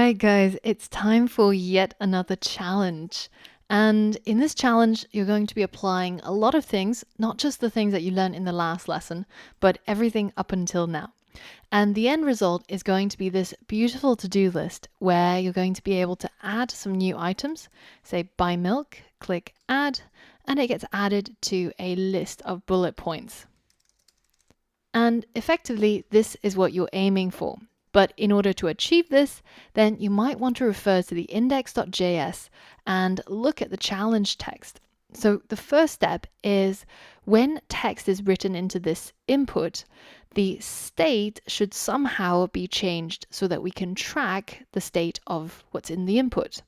right, guys, it's time for yet another challenge. And in this challenge, you're going to be applying a lot of things, not just the things that you learned in the last lesson, but everything up until now. And the end result is going to be this beautiful to-do list where you're going to be able to add some new items, say buy milk, click add, and it gets added to a list of bullet points. And effectively, this is what you're aiming for. But in order to achieve this, then you might want to refer to the index.js and look at the challenge text. So the first step is when text is written into this input, the state should somehow be changed so that we can track the state of what's in the input.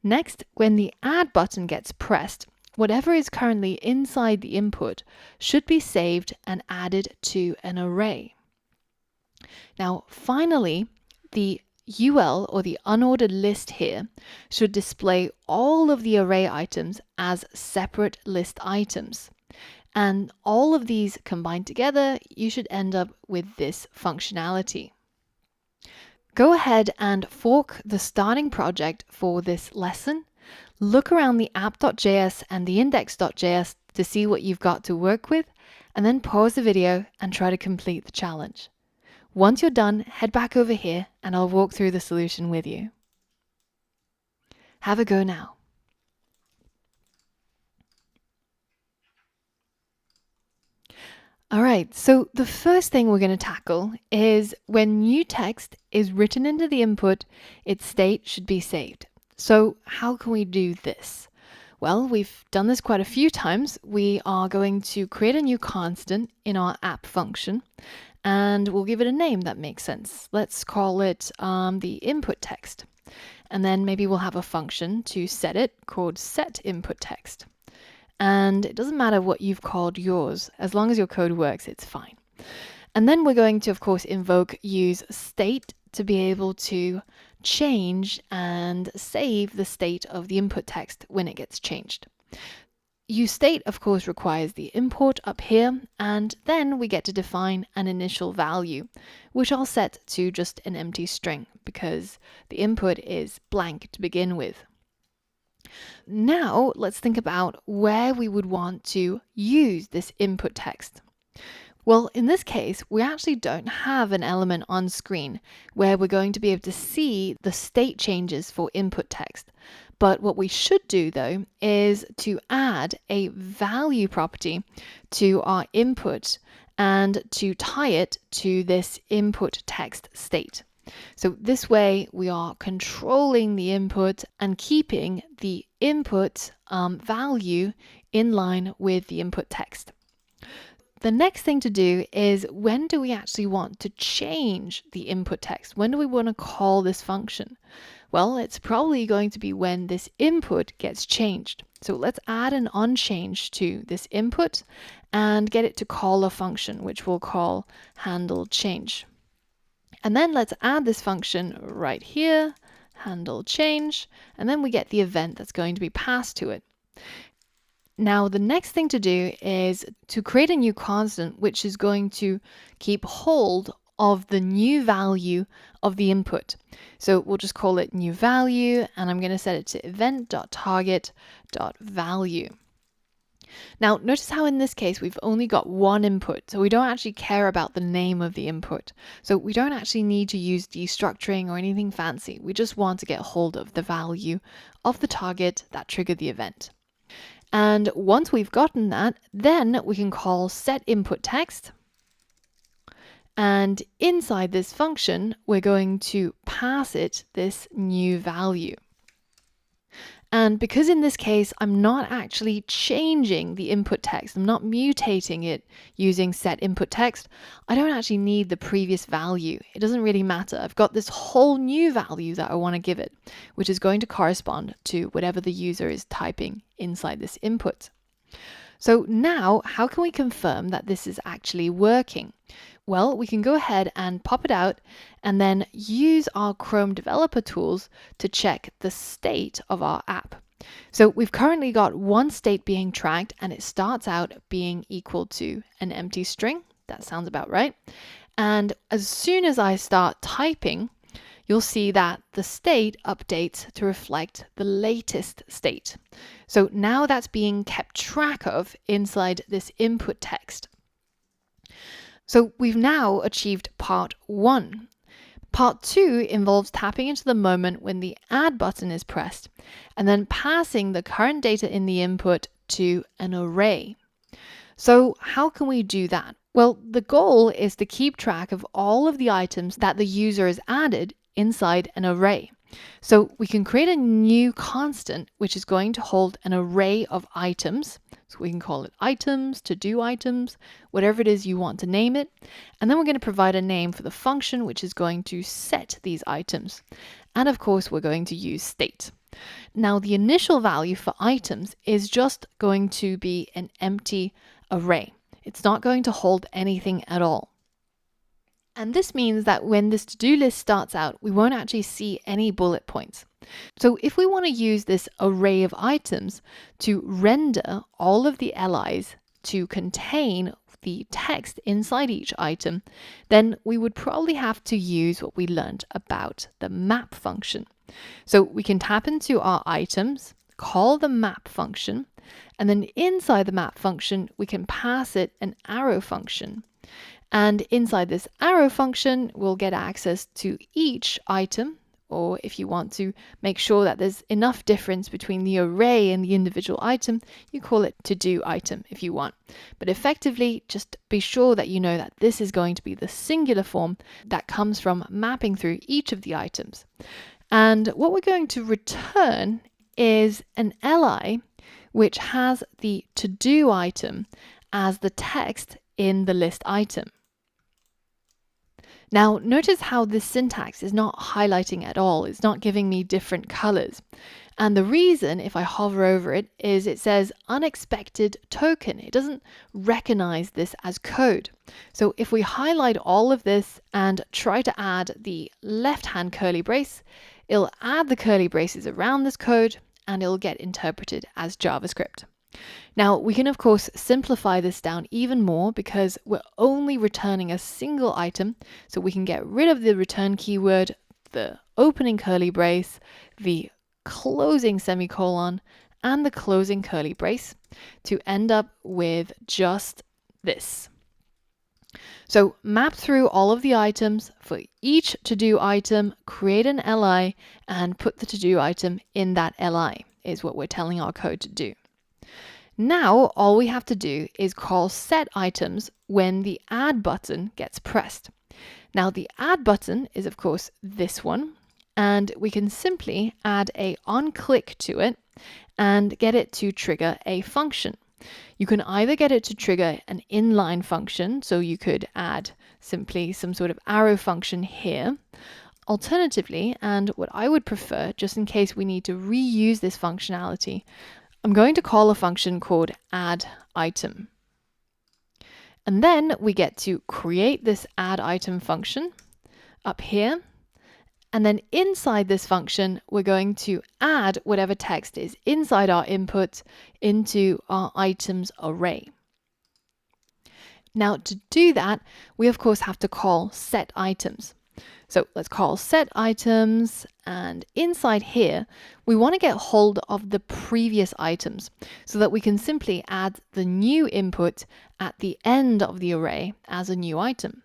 Next, when the add button gets pressed, whatever is currently inside the input should be saved and added to an array. Now, finally, the UL or the unordered list here should display all of the array items as separate list items. And all of these combined together, you should end up with this functionality. Go ahead and fork the starting project for this lesson. Look around the app.js and the index.js to see what you've got to work with, and then pause the video and try to complete the challenge. Once you're done, head back over here and I'll walk through the solution with you. Have a go now. All right, so the first thing we're going to tackle is when new text is written into the input, its state should be saved. So how can we do this? Well, we've done this quite a few times. We are going to create a new constant in our app function, and we'll give it a name that makes sense. Let's call it the input text. And then maybe we'll have a function to set it called set input text. And it doesn't matter what you've called yours, as long as your code works, it's fine. And then we're going to, of course, invoke use state to be able to change and save the state of the input text when it gets changed. UseState, of course, requires the import up here, and then we get to define an initial value, which I'll set to just an empty string because the input is blank to begin with. Now, let's think about where we would want to use this input text. Well, in this case, we actually don't have an element on screen where we're going to be able to see the state changes for input text. But what we should do, though, is to add a value property to our input and to tie it to this input text state. So this way we are controlling the input and keeping the input value in line with the input text. The next thing to do is when do we actually want to change the input text? When do we want to call this function? Well, it's probably going to be when this input gets changed. So let's add an onChange to this input and get it to call a function, which we'll call handle change. And then let's add this function right here, handle change, and then we get the event that's going to be passed to it. Now, the next thing to do is to create a new constant, which is going to keep hold of the new value of the input. So we'll just call it new value, and I'm going to set it to event.target.value. Now, notice how in this case, we've only got one input, so we don't actually care about the name of the input. So we don't actually need to use destructuring or anything fancy. We just want to get hold of the value of the target that triggered the event. And once we've gotten that, then we can call set input text. And inside this function, we're going to pass it this new value. And because in this case, I'm not actually changing the input text, I'm not mutating it using set input text, I don't actually need the previous value. It doesn't really matter. I've got this whole new value that I want to give it, which is going to correspond to whatever the user is typing inside this input. So now, how can we confirm that this is actually working? Well, we can go ahead and pop it out and then use our Chrome developer tools to check the state of our app. So we've currently got one state being tracked and it starts out being equal to an empty string. That sounds about right. And as soon as I start typing, you'll see that the state updates to reflect the latest state. So now that's being kept track of inside this input text. So we've now achieved part 1. Part 2 involves tapping into the moment when the add button is pressed and then passing the current data in the input to an array. So how can we do that? Well, the goal is to keep track of all of the items that the user has added inside an array. So we can create a new constant which is going to hold an array of items. So we can call it items, to-do items, whatever it is you want to name it. And then we're going to provide a name for the function which is going to set these items. And of course, we're going to use state. Now, the initial value for items is just going to be an empty array. It's not going to hold anything at all. And this means that when this to-do list starts out, we won't actually see any bullet points. So if we want to use this array of items to render all of the LIs to contain the text inside each item, then we would probably have to use what we learned about the map function. So we can tap into our items, call the map function, and then inside the map function, we can pass it an arrow function. And inside this arrow function, we'll get access to each item, or if you want to make sure that there's enough difference between the array and the individual item, you call it to-do item if you want. But effectively, just be sure that you know that this is going to be the singular form that comes from mapping through each of the items. And what we're going to return is an li which has the to-do item as the text in the list item. Now, notice how this syntax is not highlighting at all. It's not giving me different colors. And the reason, if I hover over it, is it says unexpected token. It doesn't recognize this as code. So if we highlight all of this and try to add the left-hand curly brace, it'll add the curly braces around this code and it'll get interpreted as JavaScript. Now, we can of course simplify this down even more because we're only returning a single item, so we can get rid of the return keyword, the opening curly brace, the closing semicolon, and the closing curly brace to end up with just this. So map through all of the items for each to-do item, create an li, and put the to-do item in that li is what we're telling our code to do. Now, all we have to do is call set items when the add button gets pressed. Now, the add button is, of course, this one, and we can simply add a onClick to it and get it to trigger a function. You can either get it to trigger an inline function, so you could add simply some sort of arrow function here. Alternatively, and what I would prefer, just in case we need to reuse this functionality, I'm going to call a function called add item. And then we get to create this add item function up here. And then inside this function, we're going to add whatever text is inside our input into our items array. Now to do that, we of course have to call set items. So let's call set items, and inside here, we want to get hold of the previous items so that we can simply add the new input at the end of the array as a new item.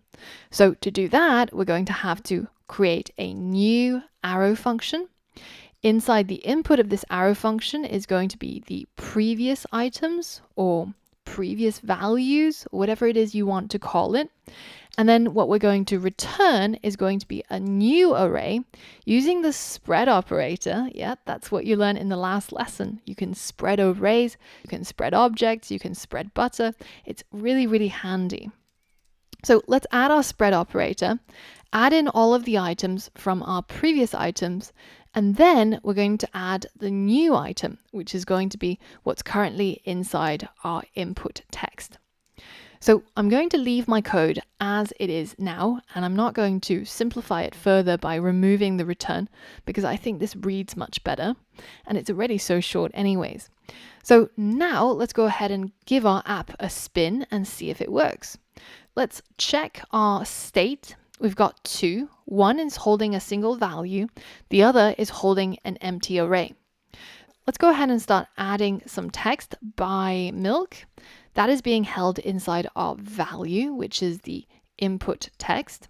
So to do that, we're going to have to create a new arrow function. Inside the input of this arrow function is going to be the previous items or previous values, whatever it is you want to call it. And then what we're going to return is going to be a new array using the spread operator. Yeah, that's what you learned in the last lesson. You can spread arrays, you can spread objects, you can spread butter. It's really, really handy. So let's add our spread operator, add in all of the items from our previous items, and then we're going to add the new item, which is going to be what's currently inside our input text. So I'm going to leave my code as it is now, and I'm not going to simplify it further by removing the return because I think this reads much better, and it's already so short anyways. So now let's go ahead and give our app a spin and see if it works. Let's check our state. we've got two. One is holding a single value. The other is holding an empty array. Let's go ahead and start adding some text by milk. That is being held inside our value, which is the input text.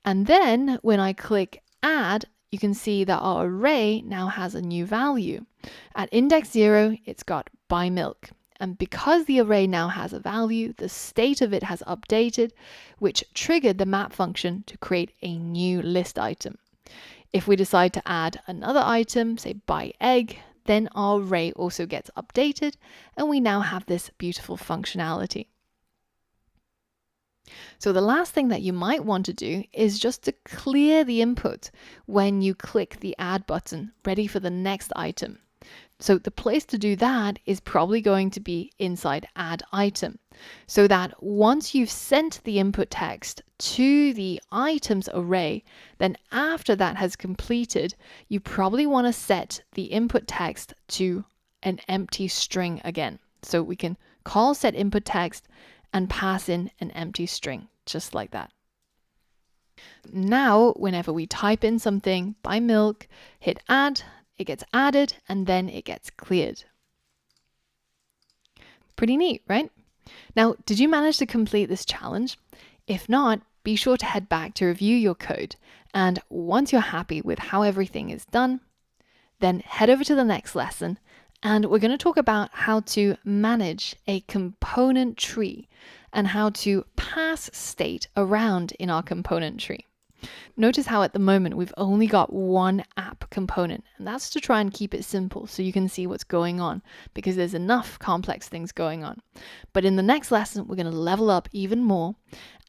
And then when I click add, you can see that our array now has a new value. At index 0, it's got by milk. And because the array now has a value, the state of it has updated, which triggered the map function to create a new list item. If we decide to add another item, say by egg, then our array also gets updated, and we now have this beautiful functionality. So the last thing that you might want to do is just to clear the input when you click the add button, ready for the next item. So the place to do that is probably going to be inside add item, so that once you've sent the input text to the items array, then after that has completed, you probably want to set the input text to an empty string again. So we can call set input text and pass in an empty string, just like that. Now, whenever we type in something by milk, hit add, it gets added, and then it gets cleared. Pretty neat, right? Now, did you manage to complete this challenge? If not, be sure to head back to review your code. And once you're happy with how everything is done, then head over to the next lesson, and we're going to talk about how to manage a component tree and how to pass state around in our component tree. Notice how at the moment we've only got one app component, and that's to try and keep it simple so you can see what's going on, because there's enough complex things going on. But in the next lesson, we're going to level up even more,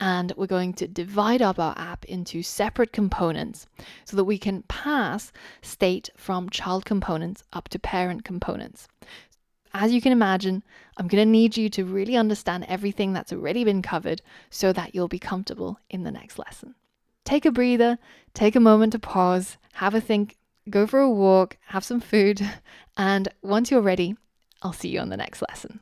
and we're going to divide up our app into separate components so that we can pass state from child components up to parent components. As you can imagine, I'm going to need you to really understand everything that's already been covered so that you'll be comfortable in the next lesson. Take a breather, take a moment to pause, have a think, go for a walk, have some food, and once you're ready, I'll see you on the next lesson.